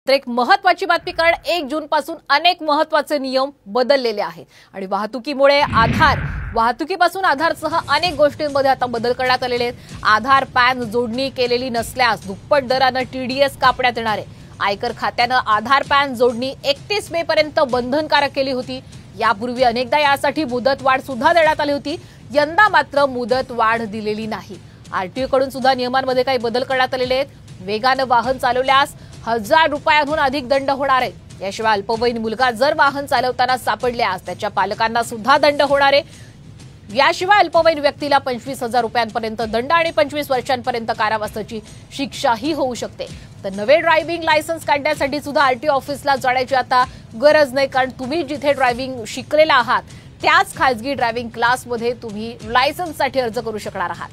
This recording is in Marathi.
तर एक महत्त्वाची बातमी, कारण 1 जून पासून अनेक महत्त्वाचे नियम बदललेले आहेत आणि वाहतुकीपासून आधारसह अनेक गोष्टींमध्ये आता बदल करण्यात आलेले आहेत। आधार पॅन जोडणी केलेली नसल्यास दुप्पट दराने टीडीएस कापण्यात येणार आहे। आयकर खात्याने आधार पॅन जोडणी 31 मे पर्यंत बंधनकारक केली होती। यापूर्वी अनेकदा यासाठी मुदतवाढ सुद्धा देण्यात आली होती। यंदा मात्र मुदतवाढ दिलेली नाही। आरटीओ कडून सुद्धा नियमांमध्ये काही बदल करण्यात आलेले आहेत। वेगाने वाहन चालवल्यास 1000 रुपयांहून अधिक दंड होणार आहे। याशिवाय अल्पवयीन मुलगा जर वाहन चालवताना सापडल्यास त्याच्या पालकांना सुद्धा दंड होणार आहे। याशिवाय अल्पवयीन व्यक्तीला 25,000 रुपयांपर्यंत दंड आणि 25 वर्षांपर्यंत कारावासाची शिक्षाही होऊ शकते। तर नवे ड्रायव्हिंग लायसन्स काढण्यासाठी सुद्धा आरटीओ ऑफिसला जाण्याची आता गरज नाही, कारण तुम्ही जिथे ड्रायव्हिंग शिकलेला आहात त्याच खासगी ड्रायव्हिंग क्लासमध्ये तुम्ही लायसन्ससाठी अर्ज करू शकणार आहात।